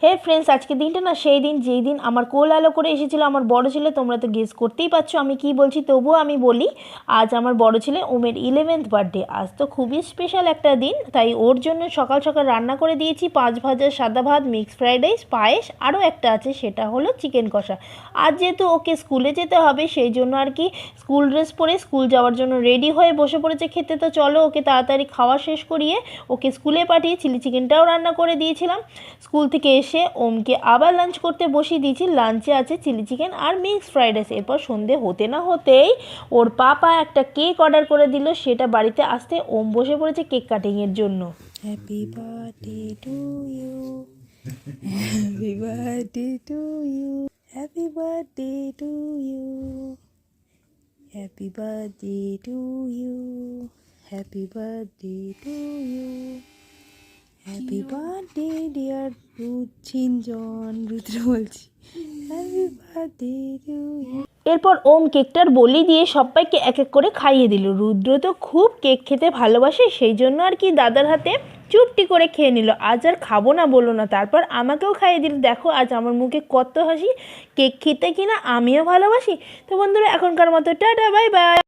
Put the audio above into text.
হে friends, আজকে দিনটা না সেই দিন যেই দিন আমার কোল আলো করে এসেছিল আমার বড় ছেলে। তোমরা তো গেস করতেই পারছো আমি কি বলছি, তবুও আমি বলি। আজ আমার বড় ছেলে ওমের 11th বার্থডে। আজ তো খুবই স্পেশাল একটা দিন, তাই ওর জন্য সকাল সকাল রান্না করে দিয়েছি 5 ভাজা, সাদা ভাত, মিক্সড ফ্রাইড রাইস, পায়েস, আরও একটা আছে সেটা হলো চিকেন কষা। আজ যেহেতু ওকে স্কুলে যেতে হবে সেই জন্য আর কি স্কুল ড্রেস পরে স্কুল যাওয়ার জন্য রেডি হয়ে বসে পড়েছে খেতে। তো চলো ওকে তাড়াতাড়ি খাওয়া শেষ করিয়ে ওকে স্কুলে পাঠিয়ে চিলি চিকেনটাও রান্না করে দিয়েছিলাম। স্কুল থেকে এসে ওমকে আবার লাঞ্চ করতে বসিয়ে দিয়েছি। লাঞ্চে আছে চিলি চিকেন আর মিক্সড ফ্রাইড রাইস। এরপর সন্ধে হতে না হতেই ওর পাপা একটা কেক অর্ডার করে দিল, সেটা বাড়িতে আসতে ওম বসে পড়েছে কেক কাটিংয়ের জন্য। Happy birthday to you, happy birthday to you, happy birthday to you, happy birthday to you, happy birthday to you, happy birthday dear রুচিনজন। রুদ্র বলছি, হ্যাপি বার্থডে টু ইউ। এরপর ওম কেকটার বলি দিয়ে সবাইকে এক এক করে খাইয়ে দিল। রুদ্র তো খুব কেক খেতে ভালোবাসে, সেই জন্য আর কি দাদার হাতে চুপটি করে খেয়ে নিল। আজ আর খাবো না বললো না, তারপর আমাকেও খাইয়ে দিল। দেখো আজ আমার মুখে কত হাসি, কেক খেতে কিনা আমিও ভালোবাসি। তো বন্ধুরা এখনকার মতো টাটা, বাই বাই।